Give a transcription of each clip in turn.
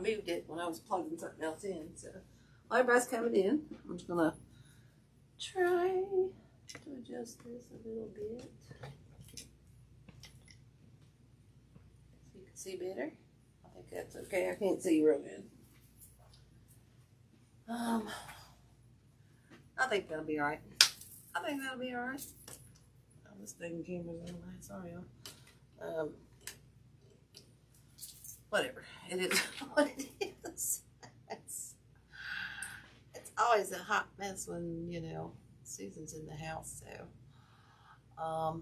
I moved it when I was plugging something else in. So while everybody's coming in, I'm just gonna try to adjust this a little bit so you can see better. I think that's okay. I can't see real good. I think that'll be alright. I think that'll be alright. Oh, this thing camera's on my, sorry y'all. Whatever. It is what it is. It's always a hot mess when, you know, Susan's in the house. So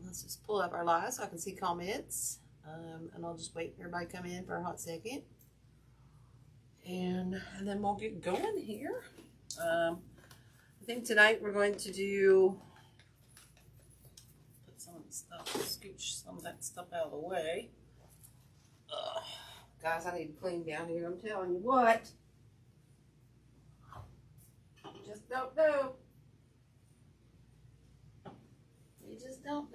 let's just pull up our live so I can see comments. And I'll just wait for everybody to come in for a hot second. And then we'll get going here. I think tonight we're going to do, put some of the stuff, scooch some of that stuff out of the way. Guys, I need to clean down here. I'm telling you what. You just don't know. You just don't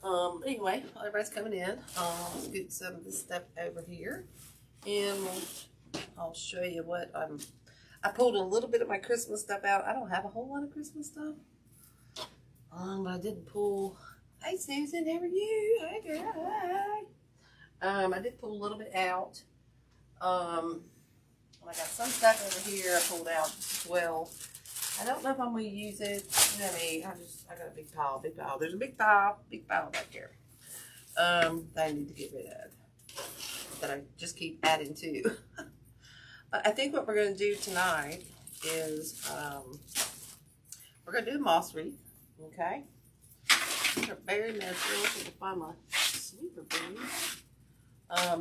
know. Anyway, while everybody's coming in, I'll scoot some of this stuff over here. And I'll show you what I pulled a little bit of my Christmas stuff out. I don't have a whole lot of Christmas stuff. But I did pull. Hey Susan, how are you? Hey girl, hi. I did pull a little bit out. I got some stuff over here I pulled out as well. I don't know if I'm going to use it. You know me, I got a big pile. There's a big pile back there. That I need to get rid of. That I just keep adding to. But I think what we're going to do tonight is we're going to do a moss wreath. Okay. These are very messy. I wish I could find my sweeper things.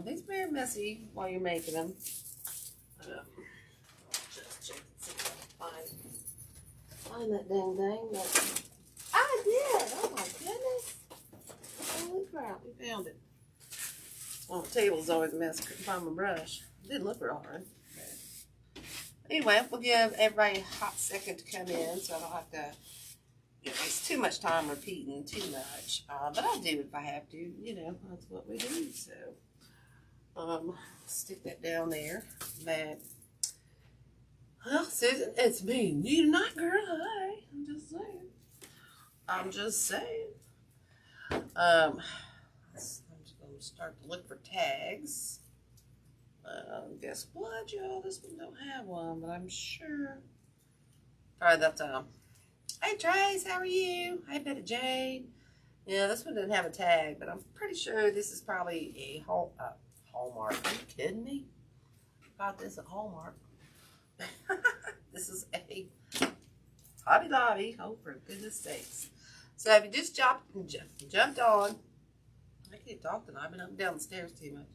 These are very messy while you're making them. Just check and see if I can find that dang thing. But I did! Oh my goodness! Holy crap, we found it. Well, the table's always a mess. Couldn't find my brush. It didn't look real hard. Anyway, we'll give everybody a hot second to come in so I don't have to waste too much time repeating too much. But I'll do it if I have to. You know, that's what we do. So. Stick that down there. But, well, Susan, it's me. You tonight, girl. Hi. I'm just saying. I'm just going to start to look for tags. Guess what, y'all? This one don't have one, but I'm sure. Probably that time. Hey, Trace, how are you? Hey, Betty Jane. Yeah, this one didn't have a tag, but I'm pretty sure this is probably a Hallmark. Are you kidding me? Got this at Hallmark. This is a Hobby Lobby. Oh, for goodness sakes. So if you just jumped on, I can't talk tonight. I've been up and down the stairs too much.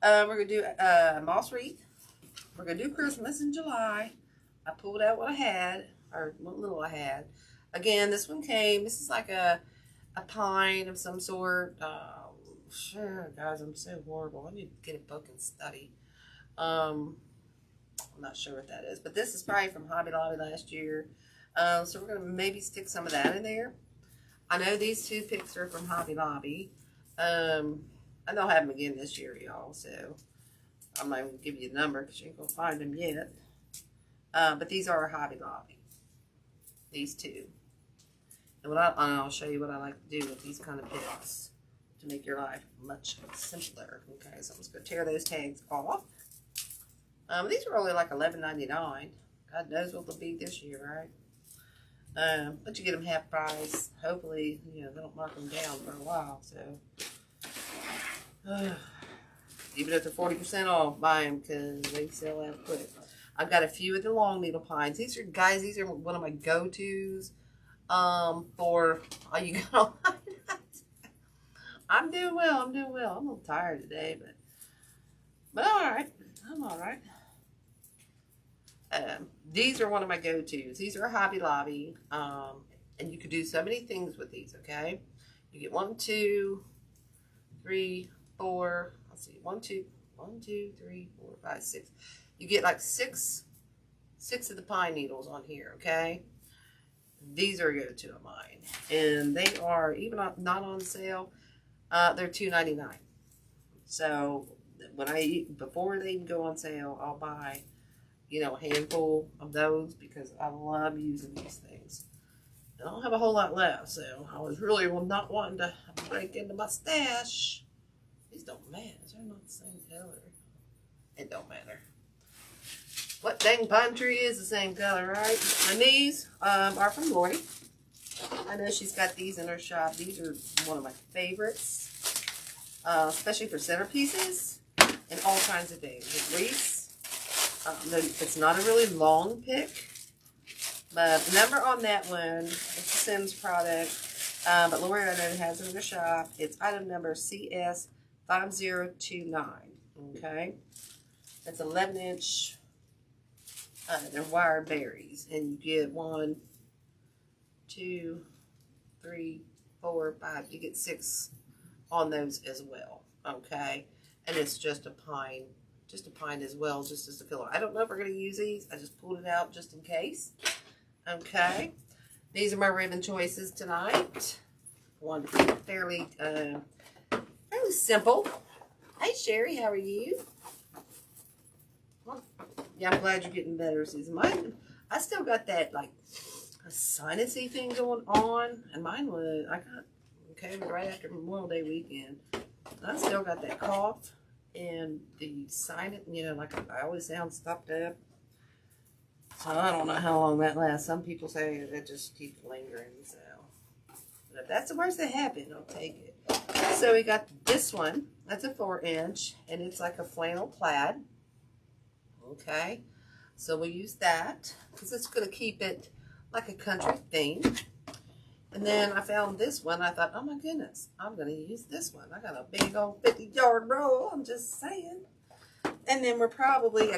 We're going to do a moss wreath. We're going to do Christmas in July. I pulled out what I had, or what little I had. Again, this one came. This is like a pine of some sort. Sure, guys, I'm so horrible. I need to get a book and study. I'm not sure what that is, but this is probably from Hobby Lobby last year. So we're going to maybe stick some of that in there. I know these two picks are from Hobby Lobby. And they'll have them again this year, y'all. So I'm not going to give you a number because you ain't going to find them yet. But these are Hobby Lobby. These two. And I'll show you what I like to do with these kind of picks to make your life much simpler. Okay, so I'm just going to tear those tags off. These are only like $11.99. God knows what they'll be this year, right? But you get them half price. Hopefully, you know, they don't mark them down for a while. So, even if they're 40% off, buy them because they sell out quick. I've got a few of the long needle pines. These are, guys, these are one of my go-tos for all you got on. I'm doing well. I'm a little tired today, but all right. I'm all right. These are one of my go-tos. These are Hobby Lobby, and you could do so many things with these. Okay, you get 1, 2, 3, 4. Let's see, 1, 2, 3, 4, 5, 6. You get like six of the pine needles on here. Okay, these are a go-to of mine, and they are even not on sale. They're $2.99. So before they even go on sale, I'll buy, you know, a handful of those because I love using these things. I don't have a whole lot left, so I was really not wanting to break into my stash. These don't match. They're not the same color. It don't matter. What dang pine tree is the same color, right? And these are from Lori. I know she's got these in her shop. These are one of my favorites, especially for centerpieces and all kinds of things. With Wreath, it's not a really long pick, but the number on that one, it's a Sims product, but Lori, I know, has it in her shop. It's item number CS5029. Okay, it's 11-inch. They're wire berries, and you get 1, 2, 3, 4, 5. You get 6 on those as well. Okay, and it's just a pine as well, just as a filler. I don't know if we're going to use these. I just pulled it out just in case. Okay, these are my ribbon choices tonight. I wanted to keep it fairly simple. Hey Sherry, how are you? Yeah, I'm glad you're getting better, Susan. I still got that, like, a sinusy thing going on. And mine came right after Memorial Day weekend. I still got that cough and the sinus, you know, like I always sound stopped up. So I don't know how long that lasts. Some people say it just keeps lingering. So, but if that's the worst that happened, I'll take it. So we got this one. That's a 4-inch, and it's like a flannel plaid. Okay, so we'll use that because it's going to keep it like a country theme. And then I found this one. I thought, oh my goodness, I'm going to use this one. I got a big old 50-yard roll. I'm just saying. And then I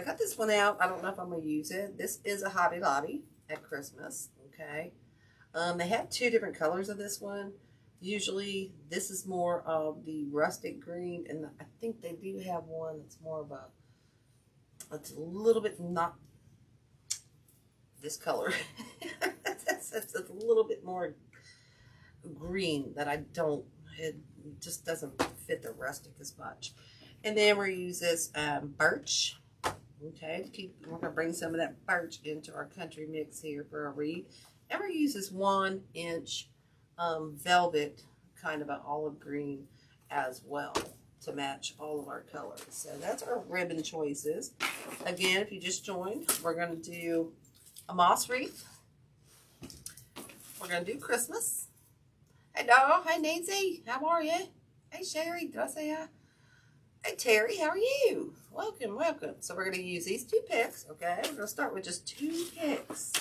got this one out. I don't know if I'm going to use it. This is a Hobby Lobby at Christmas. Okay, they have 2 different colors of this one. Usually this is more of the rustic green, and I think they do have one that's more of it's a little bit not this color. it's a little bit more green that it just doesn't fit the rustic as much. And then we're going to use this birch. Okay, we're going to bring some of that birch into our country mix here for a wreath. And we're going to use this 1-inch velvet, kind of an olive green as well, to match all of our colors. So that's our ribbon choices. Again, if you just joined, we're going to do a moss wreath. We're going to do Christmas. Hey, dog. Hey, Nancy. How are you? Hey, Sherry. Did I say hi? Hey, Terry. How are you? Welcome, welcome. So we're going to use these 2 picks, okay? We're going to start with just 2 picks.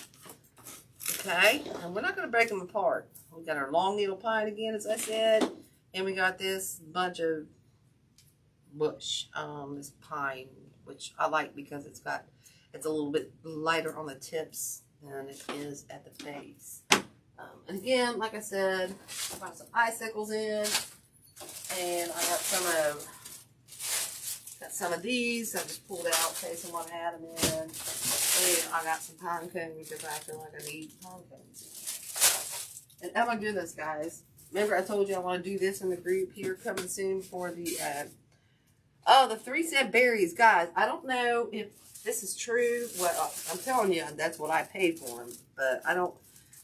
Okay? And we're not going to break them apart. We got our long needle pine again, as I said. And we got this bunch of bush, this pine, which I like because it's a little bit lighter on the tips than it is at the base. And again, like I said, I brought some icicles in, and I got some of these. I just pulled out in case I want to add them in. And I got some pine cones because I feel like I need pine cones. And oh my goodness, guys. Remember I told you I want to do this in the group here coming soon for the 3-cent berries. Guys, I don't know if this is true. Well, I'm telling you, that's what I paid for them. But I don't.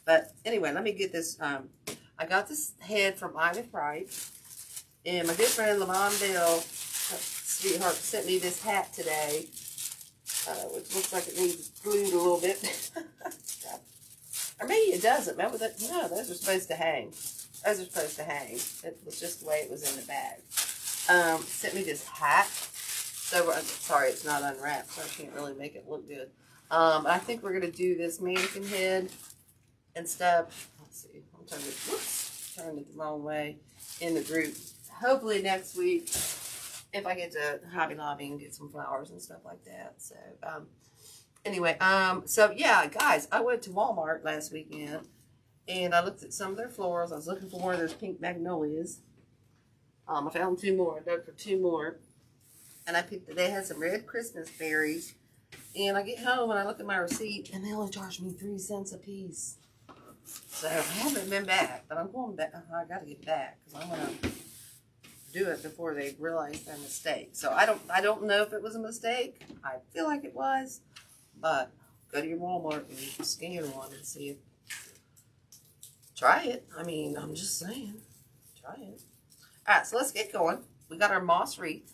But anyway, let me get this. I got this head from Ivy Bright. And my good friend Lamont Bill, sweetheart, sent me this hat today. Which looks like it needs glued a little bit. Or maybe it doesn't. Maybe no, those are supposed to hang. Those are supposed to hang. It was just the way it was in the bag. Sent me this hat. So, sorry, it's not unwrapped, so I can't really make it look good. I think we're going to do this mannequin head and stuff. Let's see. I'm trying to, turned it the wrong way in the group. Hopefully next week, if I get to Hobby Lobby and get some flowers and stuff like that. So, anyway, so yeah, guys, I went to Walmart last weekend and I looked at some of their florals. I was looking for one of those pink magnolias. I found 2 more. I dug for 2 more. And I picked, they had some red Christmas berries. And I get home and I look at my receipt and they only charged me 3 cents a piece. So I haven't been back, but I'm going back. I got to get back because I'm going to do it before they realize their mistake. So I don't know if it was a mistake. I feel like it was, but go to your Walmart and scan one and see it. Try it. I mean, I'm just saying, try it. All right, so let's get going. We got our moss wreath.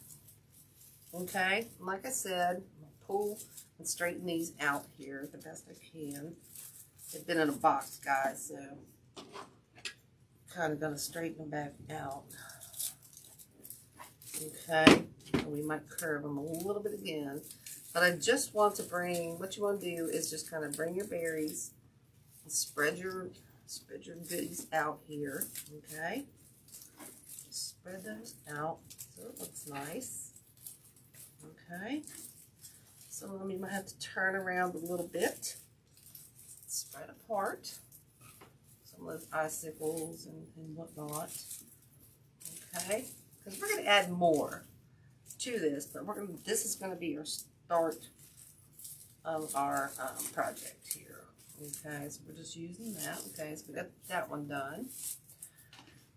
Okay, like I said, I'm gonna pull and straighten these out here the best I can. They've been in a box, guys, so kind of gonna straighten them back out. Okay, and we might curve them a little bit again, but I just want to bring, what you want to do is just kind of bring your berries and spread your goodies out here. Okay, just spread those out so it looks nice. Okay, some of them you might have to turn around a little bit, spread apart. Some of those icicles and whatnot. Okay. Because we're going to add more to this, but this is going to be our start of our project here. Okay, so we're just using that. Okay, so we got that one done.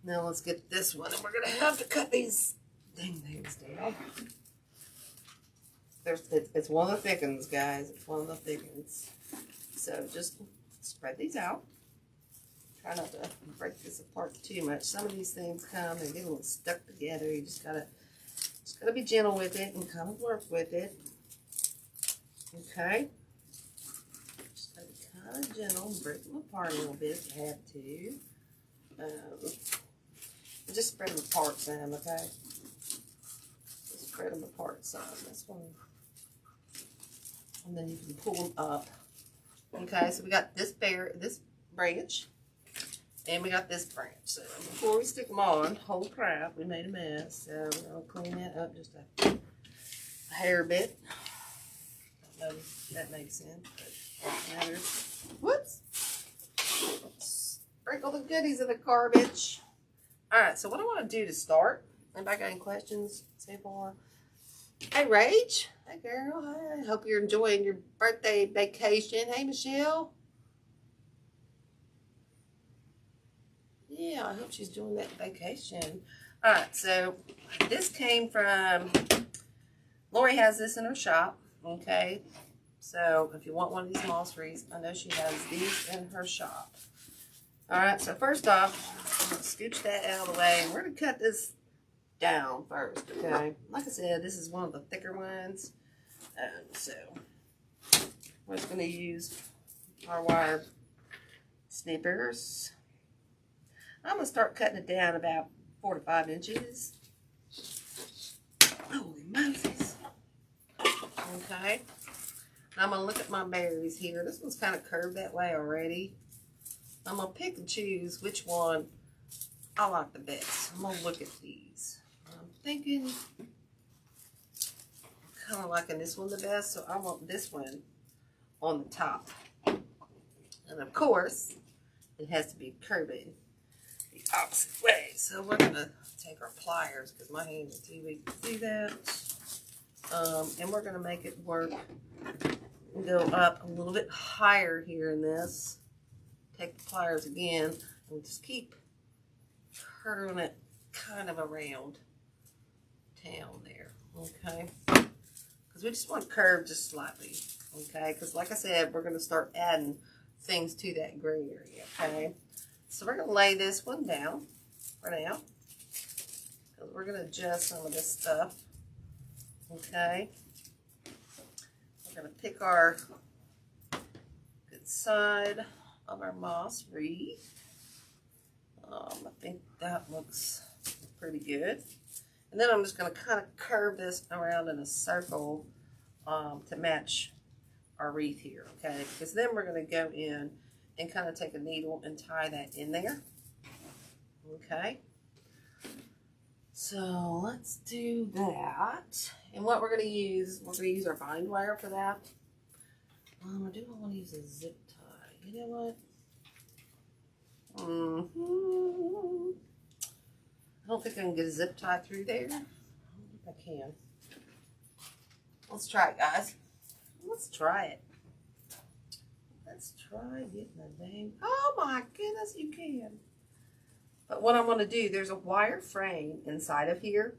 Now let's get this one, and we're going to have to cut these dang things down. It's one of the thick ones, guys. It's one of the thick ones. So just spread these out. Try not to break this apart too much. Some of these things come and get a little stuck together. You just gotta be gentle with it and kind of work with it. Okay. Just gotta be kind of gentle and break them apart a little bit if you have to. Just spread them apart some, okay? Just spread them apart some. This one. And then you can pull them up. Okay, so we got this branch. And we got this branch. So before we stick them on, holy crap, we made a mess. So we're going to clean that up just a hair bit. I don't know if that makes sense, but it matters. Whoops. Sprinkle the goodies in the garbage. Alright, so what I want to do to start, anybody got any questions so far? Hey, Rach. Hey, girl. Hey, hope you're enjoying your birthday vacation. Hey, Michelle. Yeah, I hope she's doing that vacation. Alright, so this came from, Lori has this in her shop, okay? So if you want one of these moss wreaths, I know she has these in her shop. Alright, so first off, I'm going to scooch that out of the way, and we're going to cut this down first, okay? Like I said, this is one of the thicker ones, so we're just going to use our wire snippers. I'm going to start cutting it down about 4 to 5 inches. Holy Moses. Okay. I'm going to look at my berries here. This one's kind of curved that way already. I'm going to pick and choose which one I like the best. I'm going to look at these. I'm thinking, kind of liking this one the best, so I want this one on the top. And of course, it has to be curving the opposite way. So we're going to take our pliers because my hands are too weak to do that. And we're going to make it work and go up a little bit higher here in this. Take the pliers again and just keep curling it kind of around town there. Okay. Because we just want to curve just slightly. Okay. Because like I said, we're going to start adding things to that gray area. Okay. So we're going to lay this one down for now. Because we're going to adjust some of this stuff. Okay. We're going to pick our good side of our moss wreath. I think that looks pretty good. And then I'm just going to kind of curve this around in a circle to match our wreath here. Okay. Because then we're going to go in and kind of take a needle and tie that in there. Okay. So let's do that. And what we're going to use our bind wire for that. I do want to use a zip tie. You know what? I don't think I can get a zip tie through there. I don't think I can. Let's try it, guys. Let's try it. Let's try getting the dang. Oh my goodness, you can. But what I'm going to do, there's a wire frame inside of here.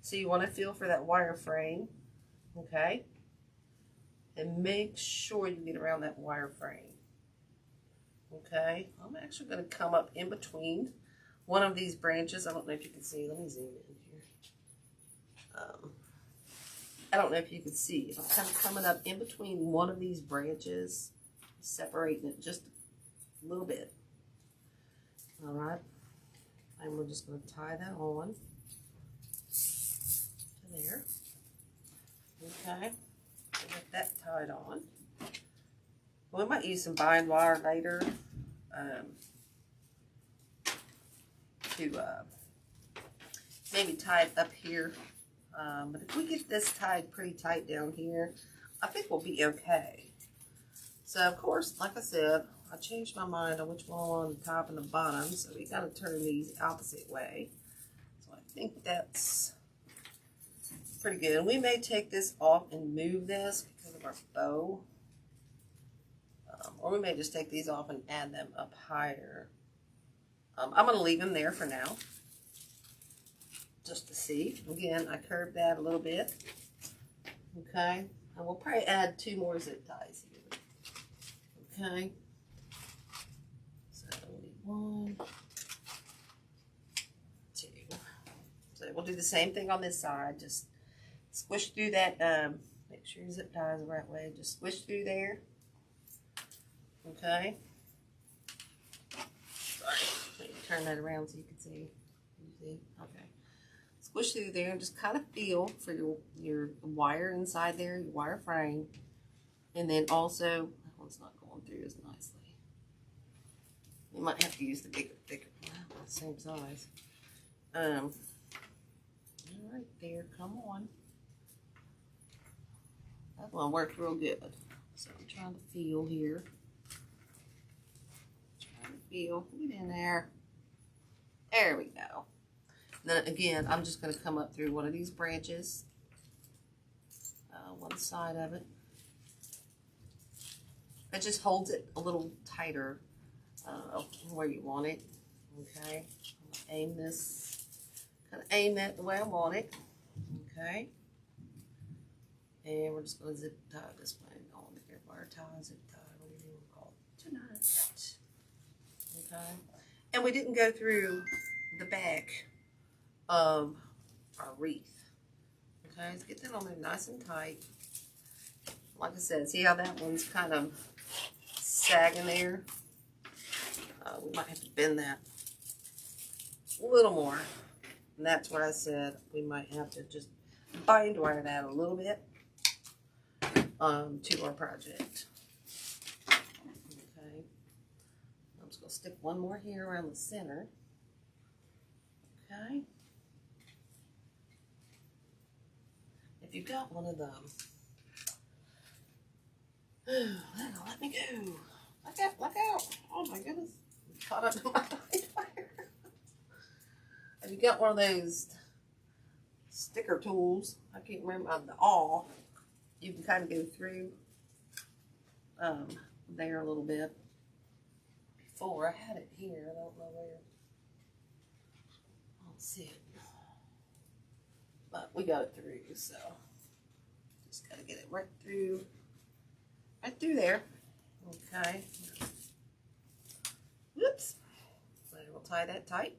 So you want to feel for that wire frame, okay? And make sure you get around that wire frame, okay? I'm actually going to come up in between one of these branches. I don't know if you can see. Let me zoom in here. I don't know if you can see. I'm kind of coming up in between one of these branches, separating it just a little bit. All right. And we're just going to tie that on to there. Okay. Get that tied on. We might use some bind wire later to maybe tie it up here. But if we get this tied pretty tight down here, I think we'll be okay. So, of course, like I said, I changed my mind on which one on the top and the bottom. So we got to turn these opposite way. So I think that's pretty good. And we may take this off and move this because of our bow. Or we may just take these off and add them up higher. I'm going to leave them there for now, just to see. Again, I curved that a little bit. Okay. And we'll probably add 2 more zip ties here. Okay. So we need 1, 2. So we'll do the same thing on this side. Just squish through that. Make sure your zip tie is the right way. Just squish through there. Okay. Sorry. Let me turn that around so you can see. You see? Okay. Squish through there and just kind of feel for your wire inside there, your wire frame. And then also, that one's not going through as nicely. You might have to use the bigger, thicker one, same size. All right there, come on. That one worked real good. So I'm trying to feel here. Get in there. There we go. Then again, I'm just going to come up through one of these branches, one side of it. It just holds it a little tighter where you want it. Okay, I'm gonna aim this, kind of aim that the way I want it. Okay, and we're just going to zip tie this one on there. Wire tie, zip tie, whatever you want to call it tonight. Okay, and we didn't go through the back of our wreath. Okay, let's get that on there nice and tight. Like I said, see how that one's kind of sagging there? We might have to bend that a little more. And that's what I said. We might have to just bind wire that a little bit to our project. Okay. I'm just going to stick one more here around the center. Okay. If you've got one of them, let me go. Look out, look out. Oh my goodness. Caught up in my bind wire. If you got one of those sticker tools, I can't remember, the awl, you can kind of go through there a little bit. Before I had it here, I don't know where. I don't see it. But we got it through, so just gotta get it right through there. Okay. Whoops. So we'll tie that tight.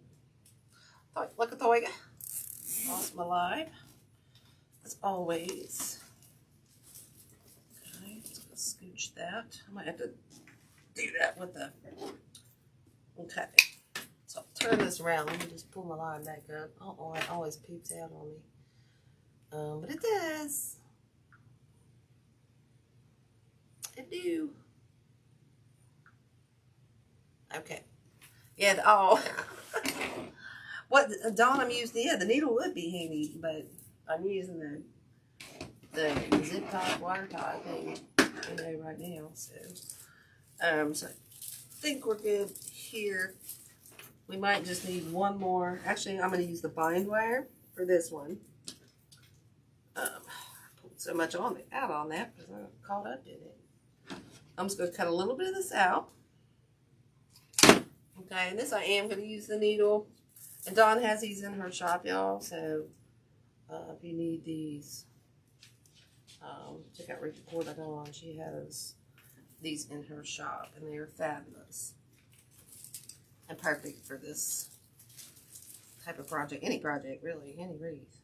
Like a toy. Awesome alive. As always. Okay, just gonna scooch that. I might have to do that with the. Okay. So I'll turn this around. Let me just pull my line back up. Oh, it always peeps out on me. But it does. It do. Okay. Yeah, oh. What, Dawn, I'm using, yeah, the needle would be handy, but I'm using the zip tie, wire tie thing, right now, so I think we're good here. We might just need one more. Actually, I'm going to use the bind wire for this one. Pulled so much out on that because I got caught up in it. I'm just going to cut a little bit of this out. Okay, and this I am going to use the needle. And Dawn has these in her shop, y'all. So if you need these, check out Report at Dawn. She has these in her shop, and they are fabulous and perfect for this type of project. Any project, really, any wreath.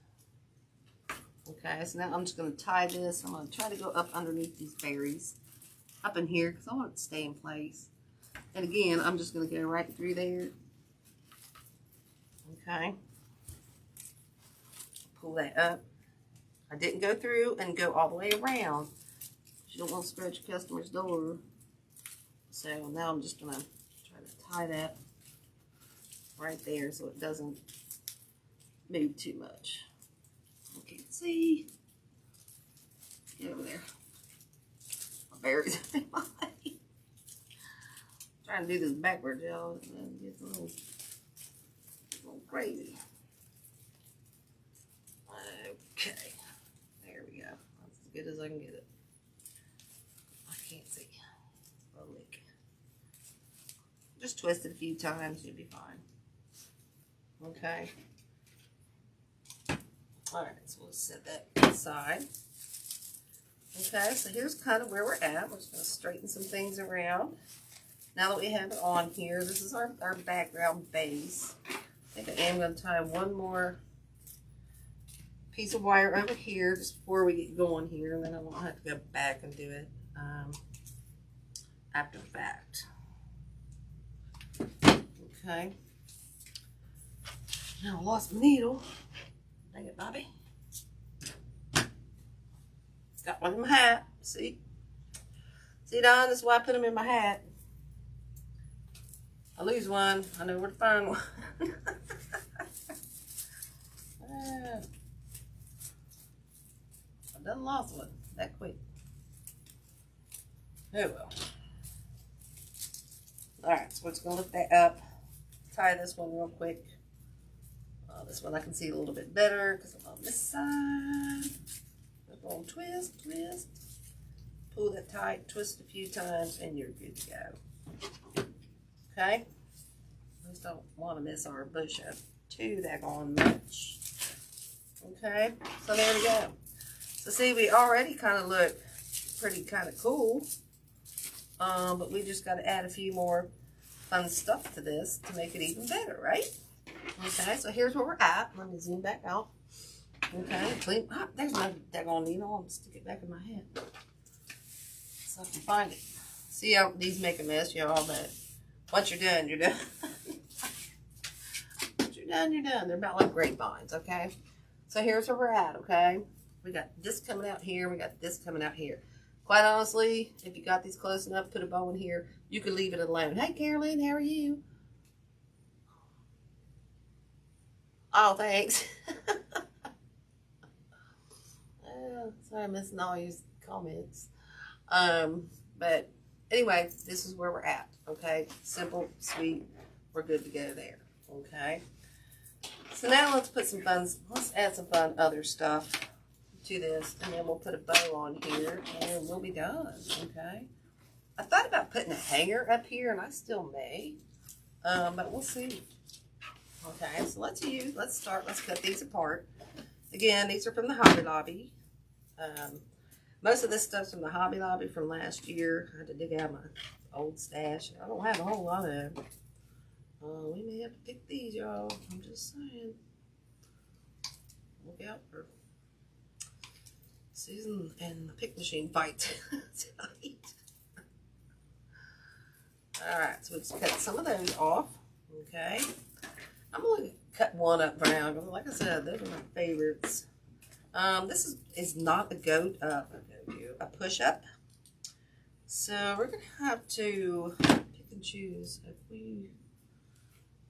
Okay, so now I'm just going to tie this. I'm going to try to go up underneath these berries, up in here, because I want it to stay in place. And again, I'm just going to go right through there. Okay. Pull that up. I didn't go through and go all the way around. You don't want to scratch your customer's door. So now I'm just going to try to tie that right there so it doesn't move too much. I can't see. Get over there. My berries are in my way. Trying to do this backwards, y'all. It gets a little crazy. Okay. There we go. That's as good as I can get it. I can't see. A lick. Just twist it a few times. You'll be fine. Okay. Alright, so we'll set that aside. Okay, so here's kind of where we're at. We're just going to straighten some things around. Now that we have it on here, this is our background base. I think I am going to tie one more piece of wire over here just before we get going here, and then I won't have to go back and do it after the fact. Okay. Now I lost my needle. Dang it, Bobby. Got one in my hat. See? See, Don? This is why I put them in my hat. I lose one, I know where to find one. I done lost one that quick. Oh well. Alright, so we're just going to lift that up. Tie this one real quick. This one I can see a little bit better because I'm on this side. Just going to twist, twist. Pull that tight, twist a few times, and you're good to go. Okay? I just don't want to miss our bush up too daggone much. Okay? So there we go. So see, we already kind of look pretty kind of cool. But we just got to add a few more fun stuff to this to make it even better, right? Okay, so here's where we're at. Let me zoom back out. Okay, clean. Ah, there's my daggone needle. I'm going to stick it back in my head so I can find it. See how these make a mess, y'all, but once you're done, you're done. Once you're done, you're done. They're about like grapevines, okay? So here's where we're at, okay? We got this coming out here. We got this coming out here. Quite honestly, if you got these close enough, put a bow in here. You could leave it alone. Hey, Carolyn, how are you? Oh, thanks. Sorry, I'm missing all your comments. But anyway, this is where we're at. Okay, simple, sweet. We're good to go there. Okay. So now let's put some fun. Let's add some fun other stuff to this, and then we'll put a bow on here, and we'll be done. Okay. I thought about putting a hanger up here, and I still may, but we'll see. Okay, so let's cut these apart. Again, these are from the Hobby Lobby. Most of this stuff's from the Hobby Lobby from last year. I had to dig out my old stash. I don't have a whole lot of them. We may have to pick these, y'all. I'm just saying. Look out for Susan and the pick machine fight tonight. Alright, so let's cut some of those off. Okay. I'm going to cut one up for now. Like I said, those are my favorites. This is not a push-up. So we're going to have to pick and choose. If we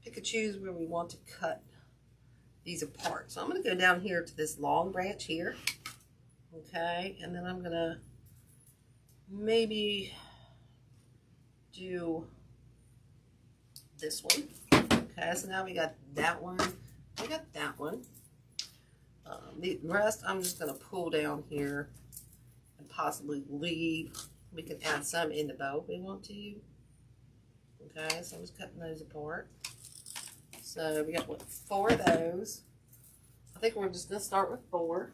pick and choose where we want to cut these apart. So I'm going to go down here to this long branch here. Okay, and then I'm going to maybe do this one. Okay, so now we got that one. We got that one. The rest I'm just going to pull down here and possibly leave. We can add some in the bow if we want to. Okay, so I'm just cutting those apart. So we got, what, 4 of those. I think we're just going to start with 4.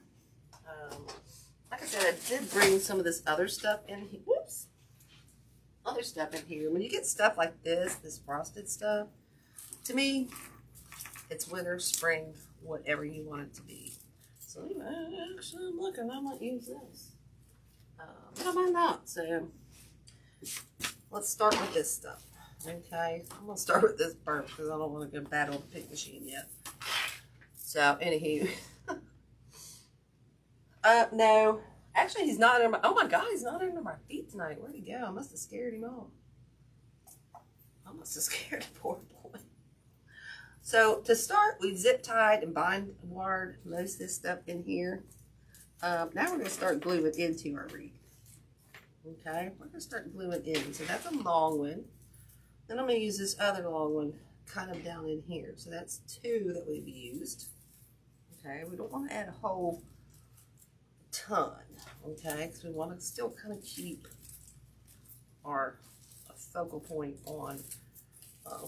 Like I said, I did bring some of this other stuff in here. Whoops. Other stuff in here. When you get stuff like this frosted stuff, to me, it's winter, spring, whatever you want it to be. So anyway, actually, I'm looking. I might use this. But I might not. So let's start with this stuff. Okay, I'm going to start with this first because I don't want to go battle the pick machine yet. So, anywho. No. Actually, he's not under my... Oh, my God, he's not under my feet tonight. Where'd he go? I must have scared him off. I must have scared the poor boy. So, to start, we zip-tied and bind-wired most of this stuff in here. Now we're going to start gluing it into our wreath. Okay, we're going to start gluing in. So, that's a long one. Then I'm going to use this other long one kind of down in here. So that's 2 that we've used. Okay, we don't want to add a whole ton, okay, because we want to still kind of keep our focal point on.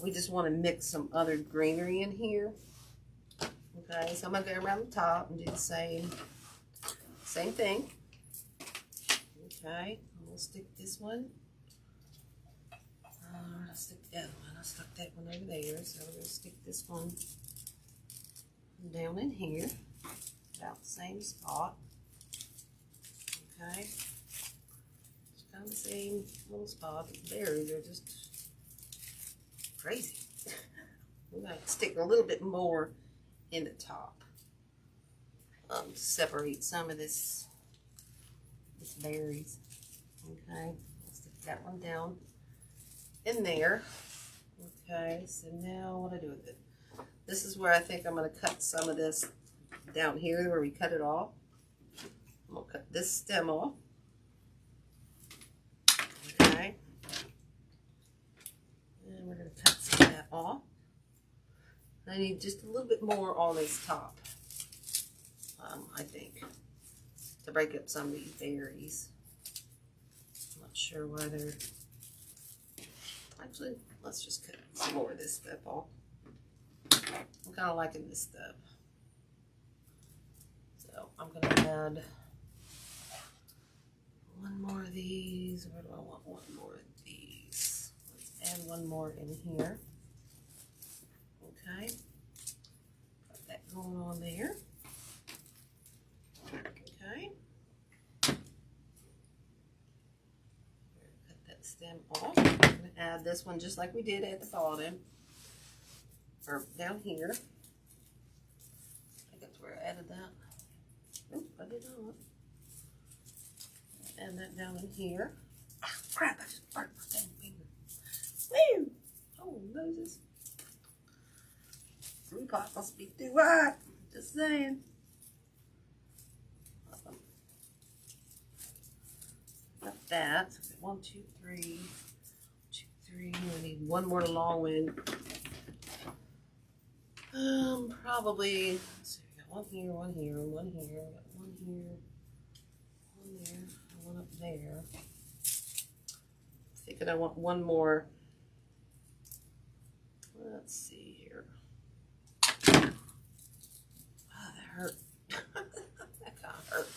We just want to mix some other greenery in here. Okay, so I'm going to go around the top and do the same thing. Okay, I'm going to stick this one. I'll stick the other one. I stuck that one over there, so we're going to stick this one down in here, about the same spot. Okay, it's kind of the same little spot. There, they're just crazy. We're going to stick a little bit more in the top to separate some of this berries. Okay, let's stick that one down in there. Okay, so now what do I do with it? This is where I think I'm going to cut some of this down here where we cut it off. I'm going to cut this stem off. Okay. And we're going to cut some of that off. I need just a little bit more on this top, I think, to break up some of these berries. I'm not sure why they're... Actually, let's just cut some more of this stuff off. I'm kind of liking this stuff. So I'm going to add one more of these. Where do I want one more of these? Let's add one more in here. Okay. Got that going on there. Okay. Cut that stem off. I'm going to add this one just like we did at the bottom. Or down here. I think that's where I added that. Oop, I did not. Add that down in here. Ah, crap, I just burnt my dang finger. Woo! Oh, Moses. Three pot must be too hot. Just saying. Got that. 1, 2, 3. 1, 2, 3. We need one more long one. Probably, let's see, we got one here, one here, one here, we got one here, one there, and one up there. I'm thinking I want one more. Let's see here. Ah, that hurt. That kind of hurt.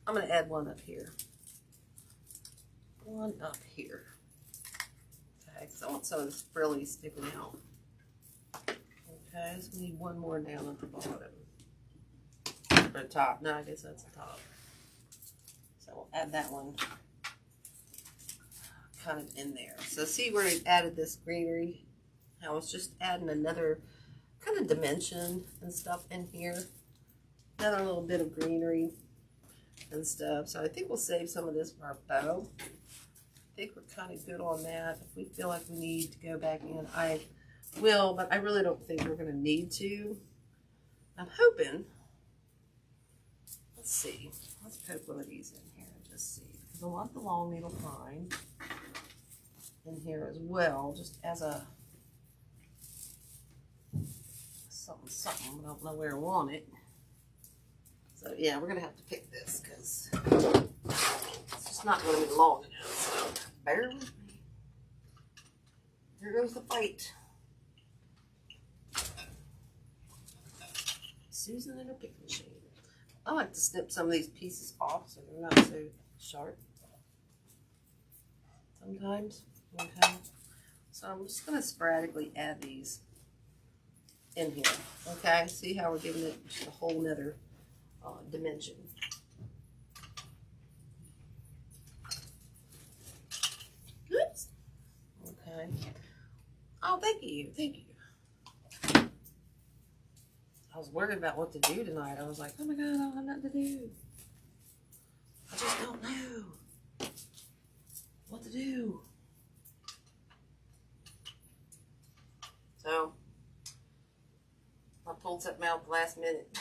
I'm going to add one up here. One up here. Okay, because I want some of this frilly sticking out. Okay, so we need one more down at the bottom. Or the top. No, I guess that's the top. So we'll add that one kind of in there. So see where we added this greenery? I was just adding another kind of dimension and stuff in here. Another little bit of greenery and stuff. So I think we'll save some of this for our bow. I think we're kind of good on that. If we feel like we need to go back in, I will, but I really don't think we're going to need to. I'm hoping, let's see, let's poke one of these in here and just see, because I want the long needle pine in here as well, just as a something, I don't know where I want it. So yeah, we're going to have to pick this, because it's just not going to be long enough, so bear with me. Here goes the fight. Susan and her pick machine. I like to snip some of these pieces off so they're not so sharp. Sometimes. Okay. So I'm just going to sporadically add these in here. Okay. See how we're giving it just a whole nother dimension. Oops. Okay. Oh, thank you. Thank you. I was worried about what to do tonight. I was like, oh my God, I don't have nothing to do. I just don't know what to do. So, I pulled something out at the last minute.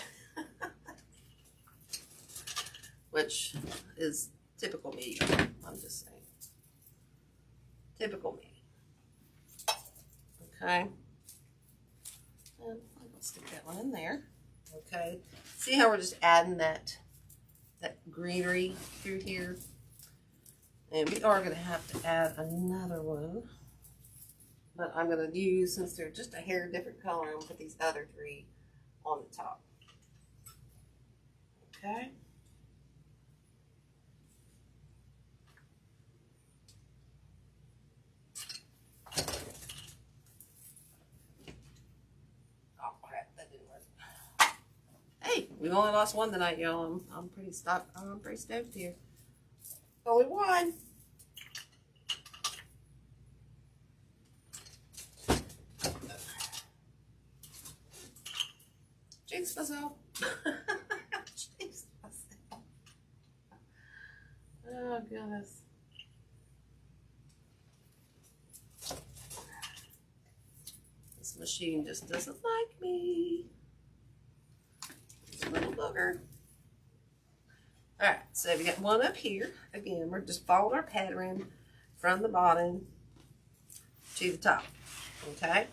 Which is typical me, y'all. I'm just saying. Typical me. Okay. And I'll stick that one in there. Okay. See how we're just adding that greenery through here? And we are going to have to add another one. But I'm going to use, since they're just a hair different color, I'm going to put these other three on the top. Okay. Oh crap, that didn't work. Hey, we've only lost one tonight, y'all. I'm pretty stoked. I'm pretty stoked here. Only one. Jinx myself. Jinx myself. Oh goodness. This machine just doesn't like me. It's a little booger. Alright, so we got one up here. Again, we're just following our pattern from the bottom to the top. Okay?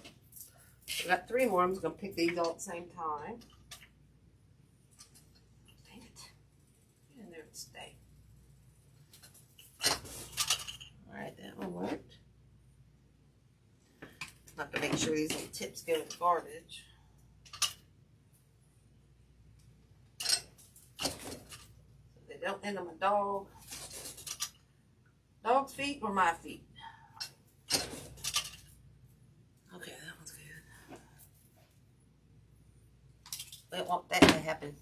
We got three more. I'm just going to pick these all at the same time. Dang it. Get in there and stay. Alright, that one worked. I have to make sure these little tips go in the garbage. So they don't end on my dog's feet or my feet. Okay, that one's good. We don't want that to happen.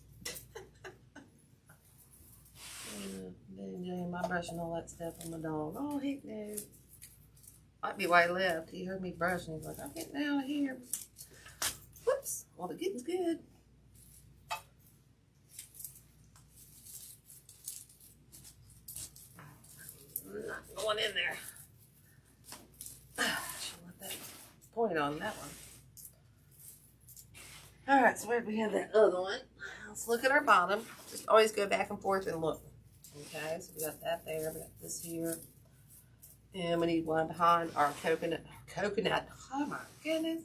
My brushing all that stuff on my dog. Oh, heck no. Might be why he left. He heard me brushing. He's like, I'm getting out of here. Whoops. Well, the getting's good. Not going in there. Should let that point on that one. Alright, so where did we have that other one? Let's look at our bottom. Just always go back and forth and look. Okay, so we got that there. We got this here. And we need one behind our coconut. Coconut. Oh my goodness.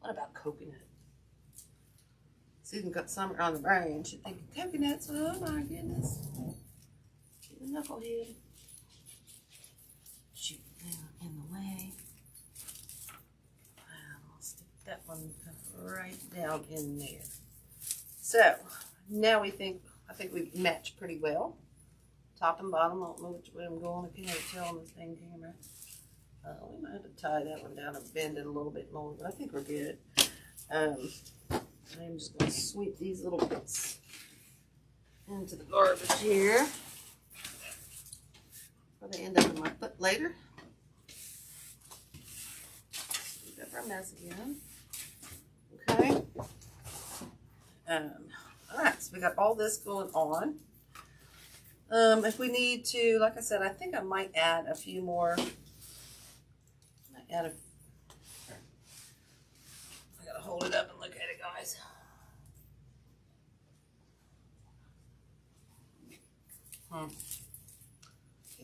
What about coconut? Susan got summer on the brain. She's thinking coconuts. Oh my goodness. Get the knucklehead. Shoot them in the way. I'll stick that one right down in there. So now I think we match pretty well. Top and bottom. I don't know which way I'm going. I can't tell on this dang camera. We might have to tie that one down and bend it a little bit more, but I think we're good. I'm just going to sweep these little bits into the garbage here before they end up in my foot later. Sweep up our mess again. Okay. Alright, so we got all this going on. If we need to, like I said, I think I might add a few more. I gotta hold it up and look at it, guys. Can't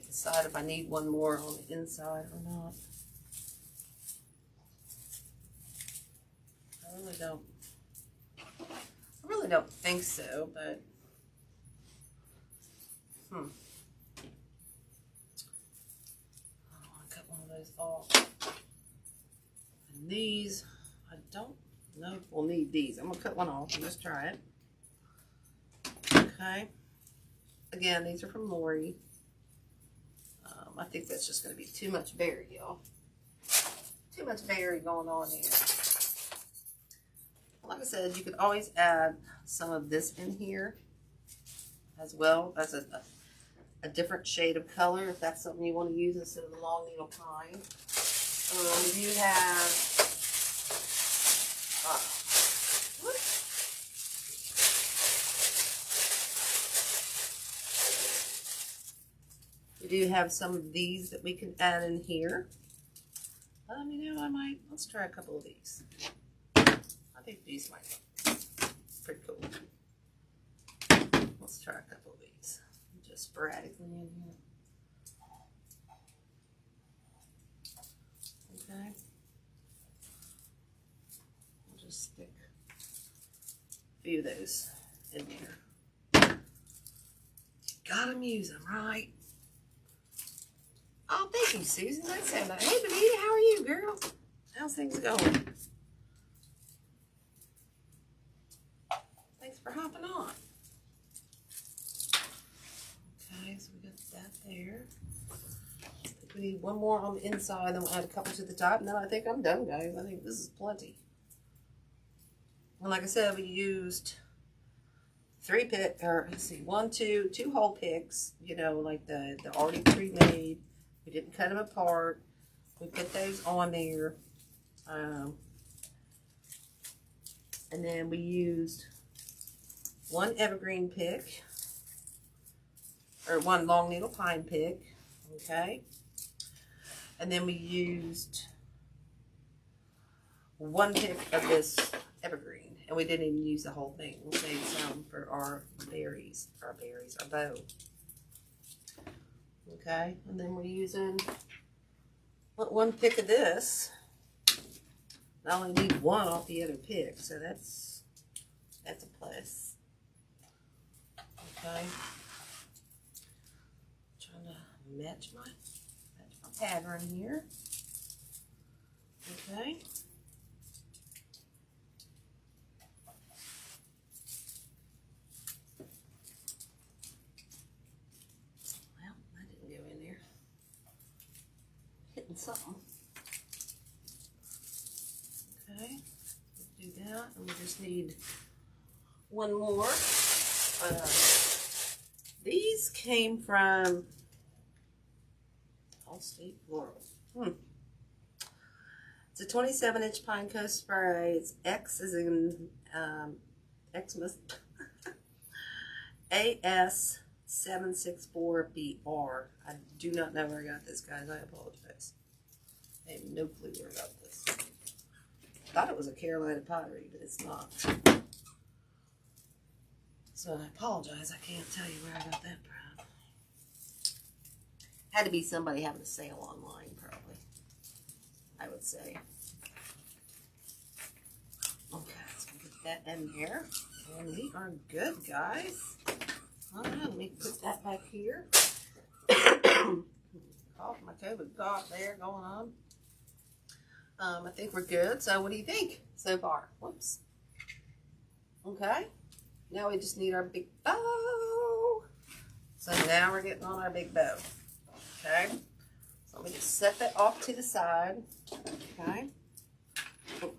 decide if I need one more on the inside or not. I really don't think so, but I don't want to cut one of those off. these, I don't know if we'll need these. I'm gonna cut one off and just try it. Okay. Again, these are from Lori. I think that's just gonna be too much berry, y'all. Too much berry going on here. Like I said, you could always add some of this in here as well as a different shade of color if that's something you want to use instead of the long needle pine. You have we do have some of these that we can add in here. You know, let's try a couple of these. I think these might look pretty cool. Let's try a couple of these. Just sporadically in here. Okay. I'll just stick a few of those in there. Gotta use them, right? Oh, thank you, Susan. That's so nice. Hey, Benita, how are you, girl? How's things going? Thanks for hopping on. Okay, so we got that there. I think we need one more on the inside, then we'll add a couple to the top. No, I think I'm done, guys. I think this is plenty. And like I said, we used two whole picks, you know, like the already pre-made. We didn't cut them apart. We put those on there. And then we used one evergreen pick, or one long needle pine pick, okay? And then we used one pick of this evergreen, and we didn't even use the whole thing. We'll save some for our bow. Okay, and then we're using one pick of this. I only need one off the other pick, so that's a plus. Okay, trying to match my pattern here. Okay. Well, that didn't go in there. Hitting something. Okay, do that, and we just need one more. These came from Allstate Floral. It's a 27-inch pine coast spray. It's X as in Xmas AS764BR. I do not know where I got this, guys. I apologize. I have no clue where I got this. Thought it was a Carolina pottery, but it's not. So I apologize. I can't tell you where I got that from. Had to be somebody having a sale online, probably. I would say. Okay, so we get that in there. And we are good, guys. Alright, let me put that back here. Cough, my COVID cough there going on. I think we're good. So what do you think so far? Whoops. Okay. Now we just need our big bow. So now we're getting on our big bow. Okay. So let me just set that off to the side. Okay. Oh,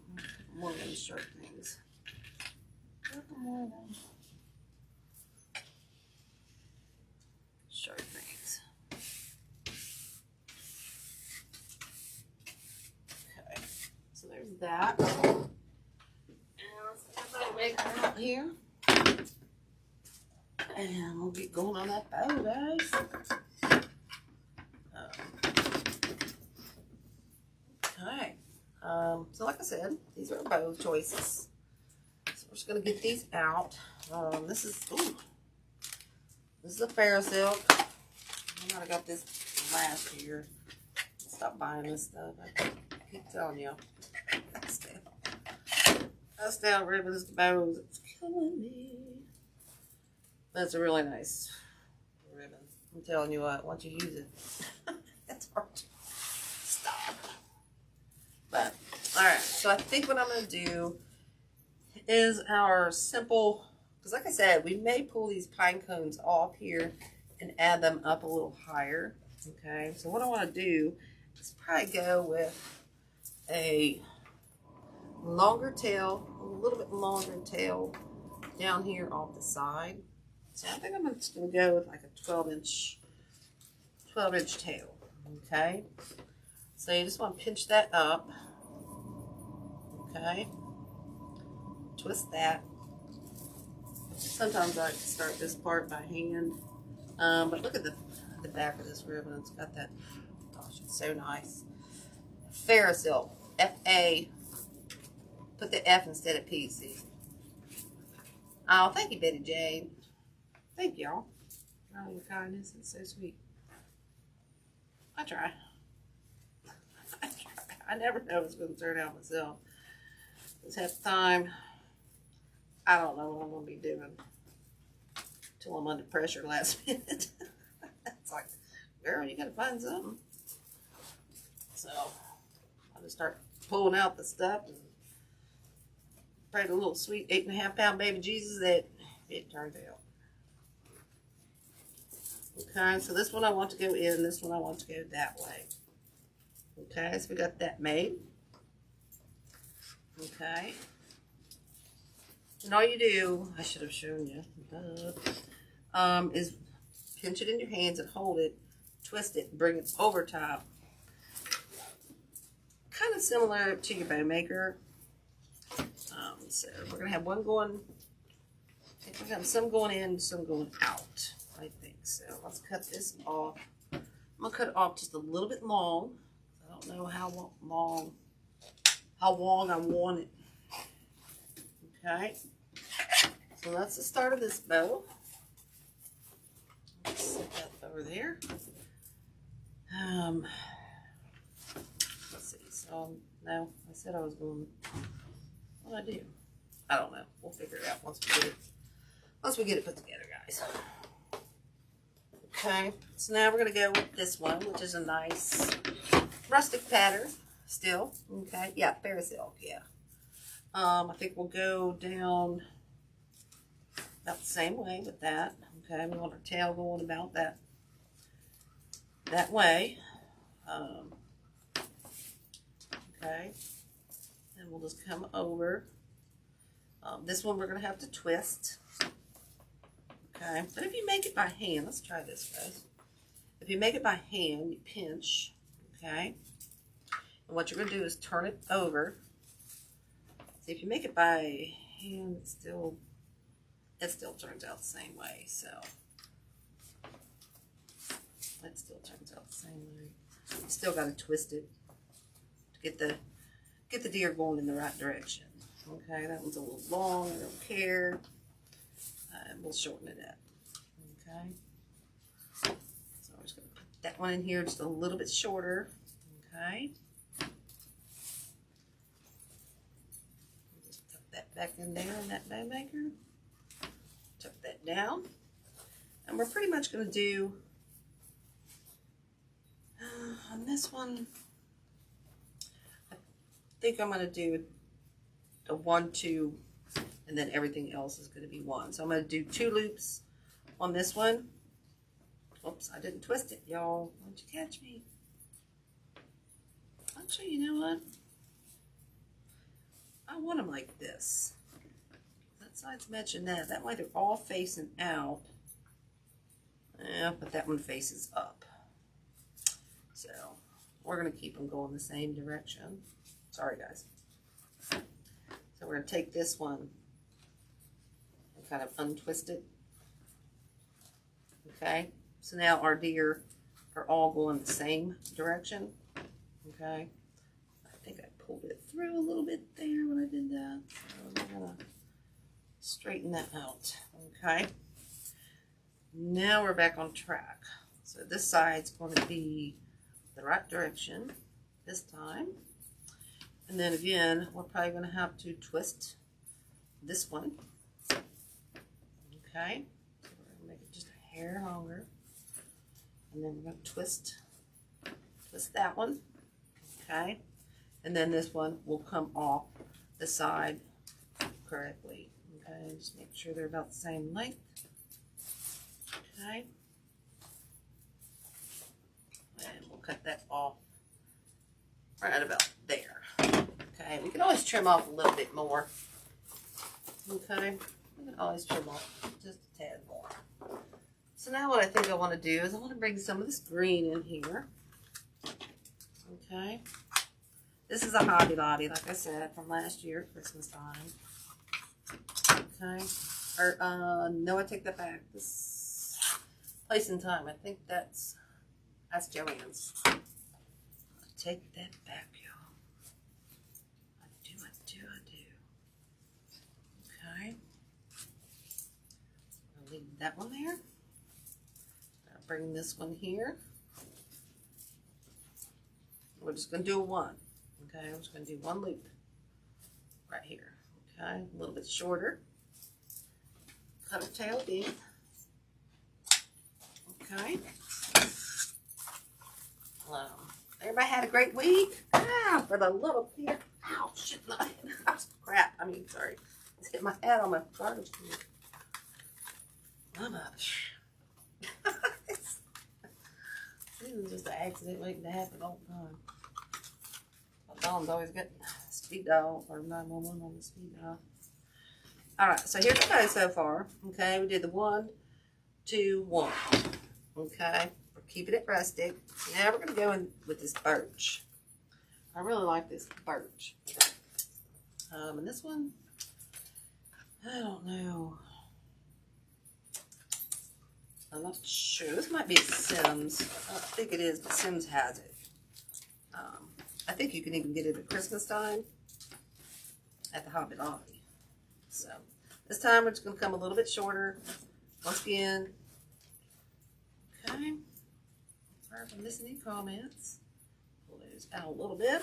more of those sharp things. More of them. Sharp things. Okay. So there's that. And let's get that big out here. And we'll get going on that bow, guys. Okay. So like I said, these are bow choices. So we're just gonna get these out. This is a fair silk. I might have got this last year. Stop buying this stuff. I keep telling you. That's down ribbons, bows. It's killing me. That's a really nice ribbon. I'm telling you what, once you use it, it's hard to stop. But Alright, so I think what I'm going to do is our simple, because like I said, we may pull these pine cones off here and add them up a little higher. Okay, so what I want to do is probably go with a longer tail, a little bit longer tail down here off the side. So I think I'm just going to go with like a 12-inch tail. Okay, so you just want to pinch that up. Okay, twist that. Sometimes I start this part by hand, but look at the back of this ribbon. It's got that, gosh, it's so nice. Ferrosil, F-A, put the F instead of P, see. Oh, thank you, Betty Jane. Thank y'all. Oh, your kindness, it's so sweet. I try. I never know it's going to turn out myself. Because half the time, I don't know what I'm going to be doing until I'm under pressure last minute. It's like, girl, you got to find something. So, I'll just start pulling out the stuff and pray to the little sweet 8.5-pound baby Jesus that it turns out. Okay, so this one I want to go in, this one I want to go that way. Okay, so we got that made. Okay. And all you do, I should have shown you, is pinch it in your hands and hold it, twist it, and bring it over top. Kind of similar to your bow maker. So we're going to have one going, I think we're going to have some going in, some going out, I think. So let's cut this off. I'm going to cut it off just a little bit long. I don't know how long I want it. Okay. So that's the start of this bow. Let's set that over there. Let's see. So, no, I said I was going, what did I do? I don't know. We'll figure it out once we get it put together, guys. Okay. So now we're going to go with this one, which is a nice rustic pattern still. Okay. Yeah, fairy silk. Yeah. I think we'll go down about the same way with that. Okay, we want our tail going about that way. Okay, and we'll just come over. This one we're going to have to twist. Okay, but if you make it by hand, let's try this, guys. If you make it by hand, you pinch. Okay, and what you're going to do is turn it over. See, if you make it by hand, it still turns out the same way. So it still turns out the same way. You still got to twist it to get the deer going in the right direction. Okay, that one's a little long. I don't care. And we'll shorten it up. Okay. So I'm just going to put that one in here just a little bit shorter. Okay. Just tuck that back in there in that bow maker. Tuck that down. And we're pretty much going to do on this one, I think I'm going to do a 1, 2, and then everything else is going to be 1. So I'm going to do 2 loops on this one. Oops, I didn't twist it, y'all. Don't you catch me? Actually, you know what? I want them like this. That side's matching that. That way they're all facing out. Yeah, but that one faces up. So we're going to keep them going the same direction. Sorry, guys. So we're going to take this one and kind of untwist it. Okay. So now our deer are all going the same direction. Okay. I think I pulled it through a little bit there when I did that. So we're going to straighten that out. Okay. Now we're back on track. So this side's going to be the right direction this time. And then again, we're probably going to have to twist this one. Okay. So we're going to make it just a hair longer. And then we're going to twist that one. Okay. And then this one will come off the side correctly. Okay, just make sure they're about the same length. Okay. And we'll cut that off right about there. Okay, we can always trim off a little bit more. Okay, we can always trim off just a tad more. So now what I think I want to do is I want to bring some of this green in here. Okay. This is a Hobby Lobby, like I said, from last year at Christmas time. Okay. Or, no, I take that back. This Place and Time, I think that's Joann's. I take that back, y'all. I do. Okay. I'll leave that one there. I'll bring this one here. We're just going to do one. Okay, I'm just going to do one loop right here. Okay, a little bit shorter. Cut a tail in. Okay. Everybody had a great week. Ah, for the little Peter. Ow, shit, no, crap. I mean, sorry. It's hit my head on my garbage can. Mama. This is just an accident waiting to happen all the time. My phone's always got speed dial or 911 on the speed dial. Alright, so here's the go so far. Okay, we did the 1, 2, 1. Okay, we're keeping it rustic. Now we're going to go in with this birch. I really like this birch. And this one, I don't know. I'm not sure. This might be a Sims. I don't think it is, but Sims has it. I think you can even get it at Christmas time at the Hobby Lobby. So this time we're just going to come a little bit shorter. Once again. Okay. Sorry if I'm missing any comments. Pull those out a little bit.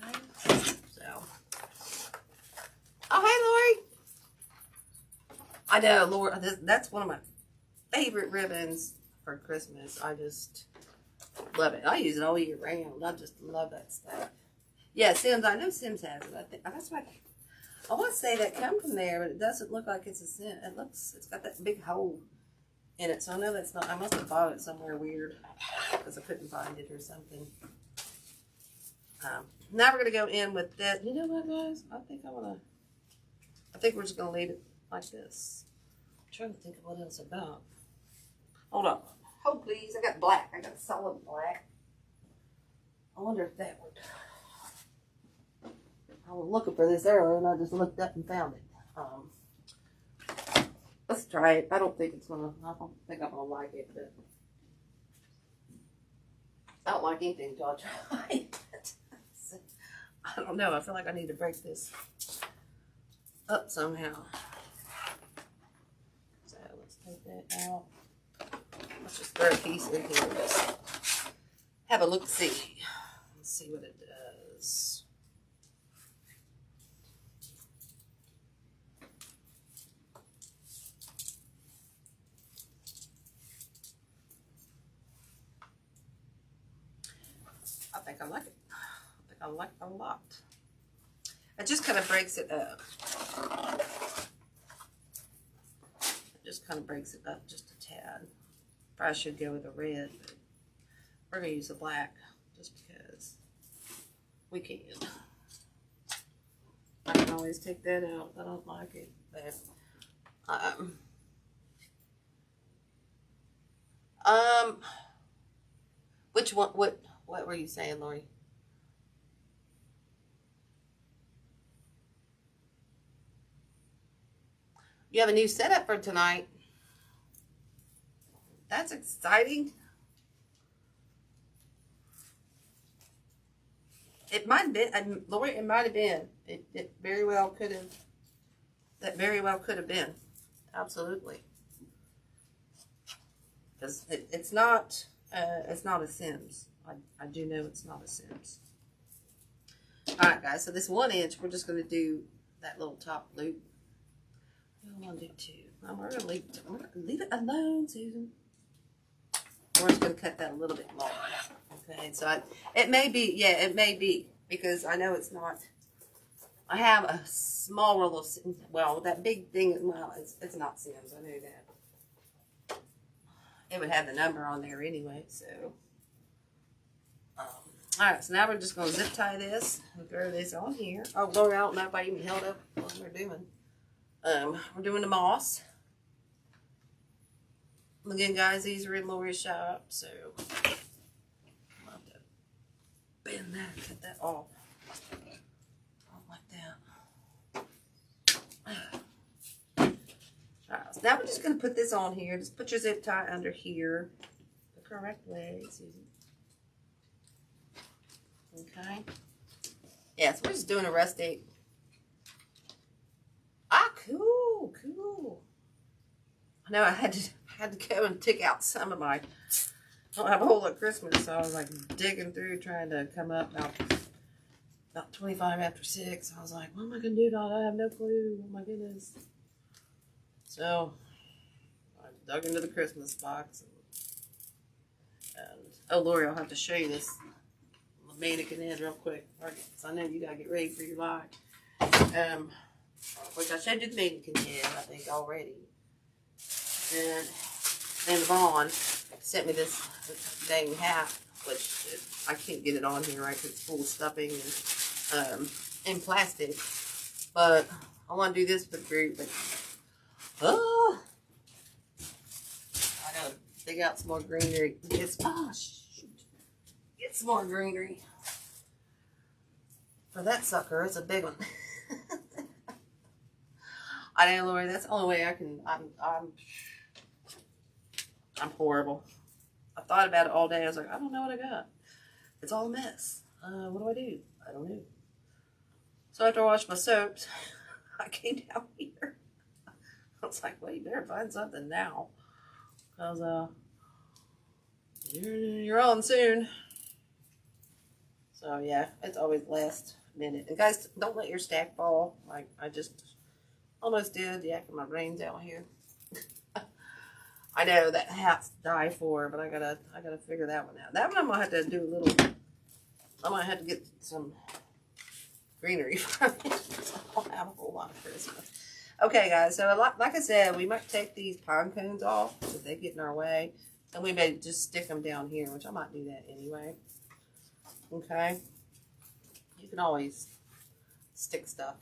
Okay. So. Oh, hey, Lori. I know, Lori. That's one of my favorite ribbons for Christmas. I just love it. I use it all year round. I just love that stuff. Yeah, Sims. I know Sims has it. I think that's why. I want to say that come from there, but it doesn't look like it's a Sim. It's got that big hole in it, so I know that's not. I must have bought it somewhere weird because I couldn't find it or something. Now we're gonna go in with that. You know what, guys? I think we're just gonna leave it like this. I'm trying to think of what else I got. Hold on. Hold please. I got black. I got solid black. I wonder if that would. I was looking for this earlier and I just looked up and found it. Let's try it. I don't think I'm gonna like it, but I don't like anything until I try it. I don't know. I feel like I need to break this up somehow. So let's take that out. Let's just throw a piece in here and just have a look-see. Let's see what it does. I think I like it. I think I like it a lot. It just kind of breaks it up. It just kind of breaks it up just a tad. Probably should go with a red, but we're going to use the black just because we can. I can always take that out if I don't like it. But, which one, what were you saying, Lori? You have a new setup for tonight. That's exciting. It might have been, Lori, it might have been. It very well could have, that very well could have been. Absolutely. Because it's not a Sims. I do know it's not a Sims. Alright guys, so this 1 inch, we're just going to do that little top loop. I want to do 2. We're going to leave it alone, Susan. We're just going to cut that a little bit more. Okay, so it may be, yeah, it may be, because I know it's not. I have a small roll of, well, that big thing, well, it's not Sims, I know that. It would have the number on there anyway, so. Alright, so now we're just going to zip tie this and throw this on here. Oh, Lord, I don't know if I even held up what we're doing. We're doing the moss. Again, guys, these are in Lori's shop, so I'll have to bend that, cut that off. Like that. Alright, so now we're just going to put this on here. Just put your zip tie under here the correct way, Susan. Okay. Yeah, so we're just doing a rustic. Ah, cool, cool. I know I had to go and pick out some of my. I don't have a whole lot of Christmas, so I was like digging through trying to come up about 25 after 6. I was like, what am I gonna do, Donna? I have no clue. Oh my goodness. So I dug into the Christmas box and oh Lori, I'll have to show you this mannequin head real quick. So I know you gotta get ready for your live. Which I showed you the mannequin head, I think, already. And Vaughn sent me this dang hat, which I can't get it on here, right? Because it's full of stuffing and plastic. But I want to do this for the group. But I gotta dig out some more greenery. Get some more greenery for that sucker. It's a big one. I know, Lori. That's the only way I can. I'm horrible. I thought about it all day. I was like, I don't know what I got. It's all a mess. What do I do? I don't know. So after I washed my soaps, I came down here. I was like, well, you better find something now, because you're on soon. So yeah, it's always last minute. And guys, don't let your stack fall. Like I just almost did. Yeah, my brain's out here. I know that hat's to die for, but I gotta figure that one out. That one I'm gonna have to do a little. I might have to get some greenery from it. I don't have a whole lot of Christmas. Okay, guys. So like I said, we might take these pine cones off if they get in our way, and we may just stick them down here, which I might do that anyway. Okay. You can always stick stuff,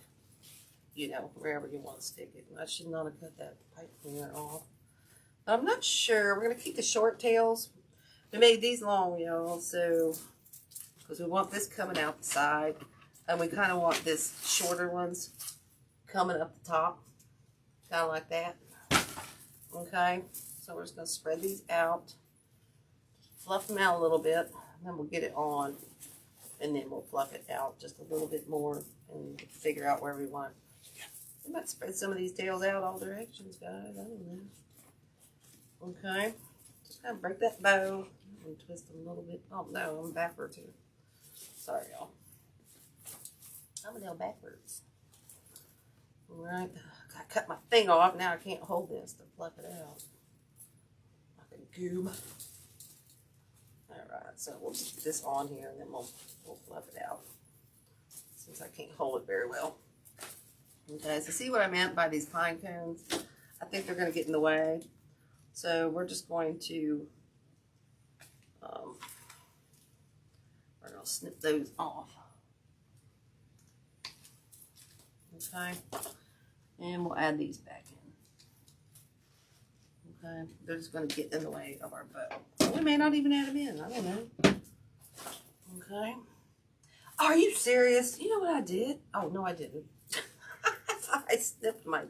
you know, wherever you want to stick it. I should not have cut that pipe cleaner off. I'm not sure. We're going to keep the short tails. We made these long, y'all, so, because we want this coming out the side, and we kind of want this shorter ones coming up the top, kind of like that. Okay, so we're just going to spread these out, fluff them out a little bit, and then we'll get it on, and then we'll fluff it out just a little bit more, and figure out where we want. We might spread some of these tails out all directions, guys. I don't know. Okay, just kind of break that bow and twist them a little bit. Oh no, I'm backwards here. Sorry, y'all. I'm a little backwards. All right, I cut my thing off. Now I can't hold this to fluff it out like a goob. All right, so we'll just put this on here and then we'll fluff it out since I can't hold it very well. Okay, so see what I meant by these pine cones? I think they're going to get in the way. So we're just going to, we're going to snip those off. Okay. And we'll add these back in. Okay. They're just going to get in the way of our bow. We may not even add them in. I don't know. Okay. Are you serious? You know what I did? Oh, no, I didn't. I snipped my...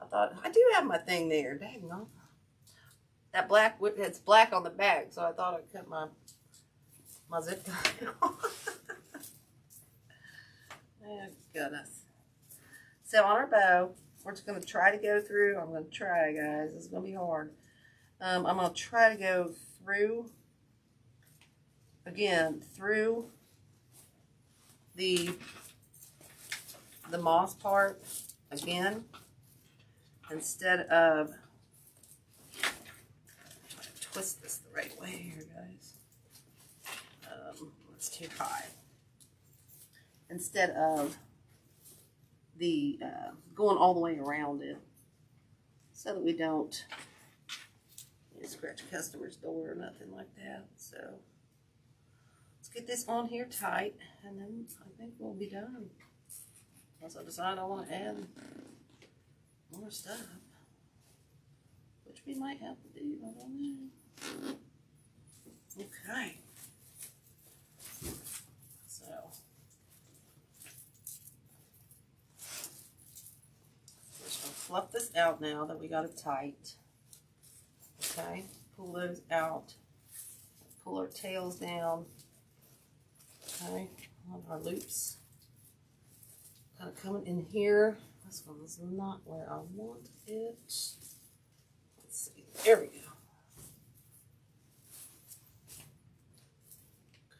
I thought, I do have my thing there. Dang, no. That black, it's black on the back, so I thought I'd cut my zip tie off. Oh, goodness. So on our bow, we're just going to try to go through. I'm going to try, guys. This is going to be hard. I'm going to try to go through, again, through the moss part again. Instead of, try to twist this the right way here, guys. It's too high. Instead of the going all the way around it, so that we don't scratch a customer's door or nothing like that. So let's get this on here tight, and then I think we'll be done. Unless I decide I want to add more stuff, which we might have to do. I don't know. Okay. So we're just going to fluff this out now that we got it tight. Okay, pull those out. Pull our tails down. Okay, on our loops. Kind of coming in here. This one is not where I want it. Let's see. There we go.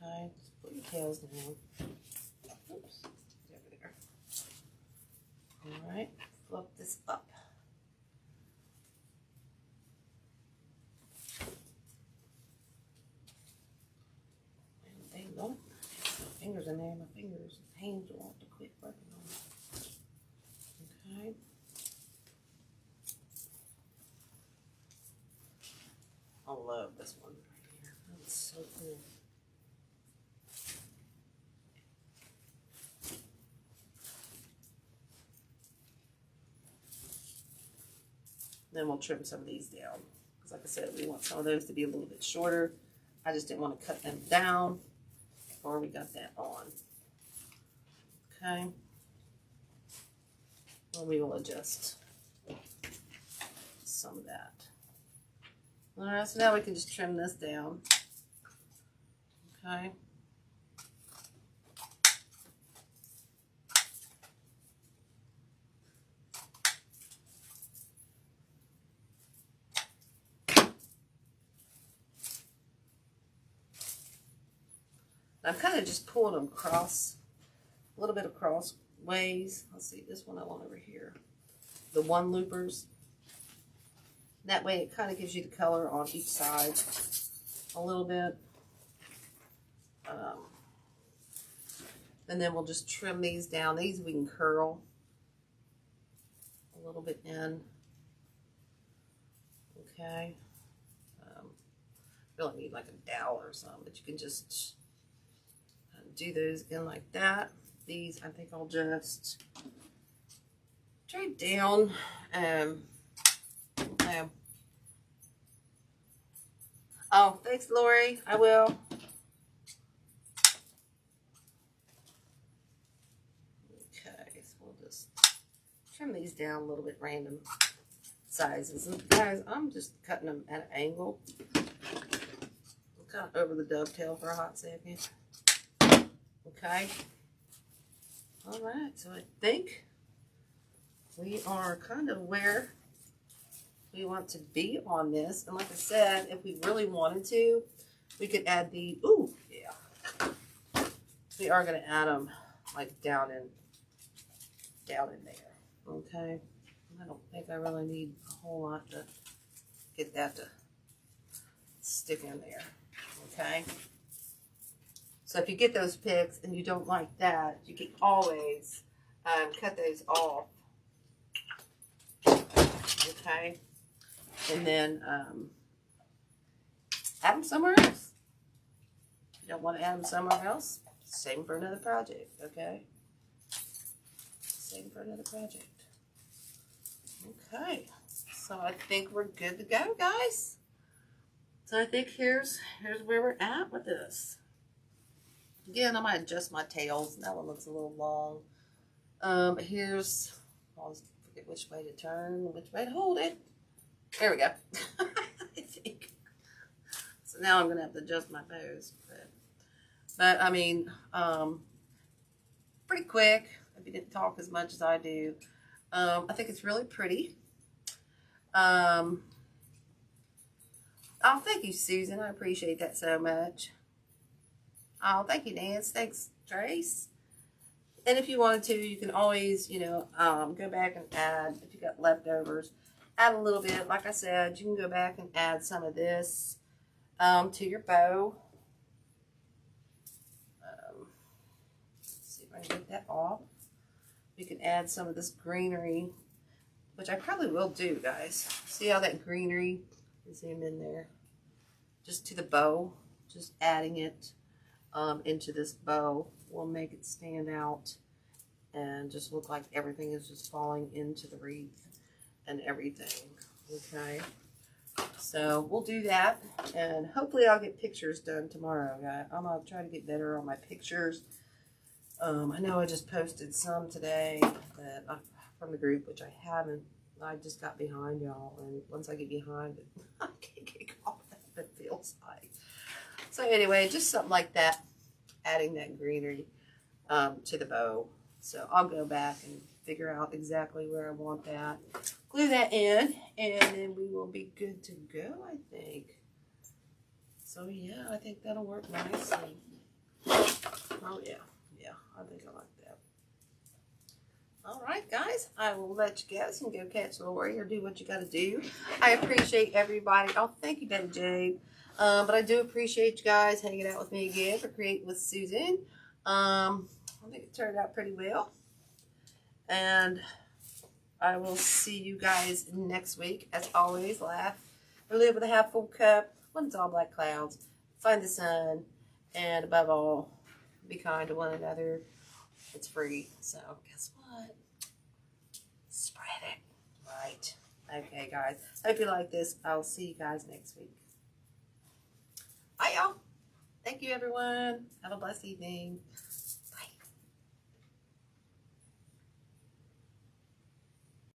Okay, just put your tails down. Oops, there. All right, fluff this up. Dang, don't my fingers in there. My fingers, hands will want to quit working on it. Okay. I love this one right here. That's so cool. Then we'll trim some of these down. Because like I said, we want some of those to be a little bit shorter. I just didn't want to cut them down before we got that on. Okay. Well, we will adjust some of that. Alright, so now we can just trim this down. Okay. I'm kind of just pulling them across, a little bit across ways. Let's see, this one I want over here. The one loopers. That way it kind of gives you the color on each side a little bit. And then we'll just trim these down. These we can curl a little bit in. Okay. Really need like a dowel or something, but you can just do those in like that. These I think I'll just trim down. Oh, thanks, Lori. I will. Okay, so we'll just trim these down a little bit random sizes. And guys, I'm just cutting them at an angle. I'm kind of over the dovetail for a hot second. Okay. All right, so I think we are kind of where we want to be on this. And like I said, if we really wanted to, we could add the, ooh, yeah. We are going to add them like down in there. Okay. I don't think I really need a whole lot to get that to stick in there. Okay. So if you get those picks and you don't like that, you can always cut those off. Okay. And then add them somewhere else. If you don't want to add them somewhere else, save them for another project. Okay. Save them for another project. Okay. So I think we're good to go, guys. So I think here's where we're at with this. Again, I might adjust my tails. That one looks a little long. I'll forget which way to turn, which way to hold it. There we go. I think. So now I'm going to have to adjust my bows. But I mean, pretty quick. If you didn't talk as much as I do. I think it's really pretty. Oh, thank you, Susan. I appreciate that so much. Oh, thank you, Nance. Thanks, Trace. And if you wanted to, you can always, go back and add, if you got leftovers, add a little bit. Like I said, you can go back and add some of this to your bow. Try to get that off. We can add some of this greenery, which I probably will do, guys. See how that greenery is in there? Just to the bow, just adding it into this bow will make it stand out and just look like everything is just falling into the wreath and everything. Okay, so we'll do that, and hopefully I'll get pictures done tomorrow, guys. I'm gonna try to get better on my pictures. I know I just posted some today that from the group, which I haven't. I just got behind, y'all, and once I get behind it, I can't get caught up. It feels like. So anyway, just something like that, adding that greenery to the bow. So I'll go back and figure out exactly where I want that. Glue that in, and then we will be good to go, I think. So yeah, I think that'll work nicely. Oh yeah, I think I like that. All right, guys, I will let you guys and go catch the warrior, do what you got to do. I appreciate everybody. Oh, thank you, Betty Jade. But I do appreciate you guys hanging out with me again for Create with Susan. I think it turned out pretty well. And I will see you guys next week. As always, laugh or live with a half full cup when it's all black clouds. Find the sun. And above all, be kind to one another. It's free. So guess what? Spread it. Right. Okay, guys. Hope you like this. I'll see you guys next week. Bye, y'all. Thank you, everyone. Have a blessed evening.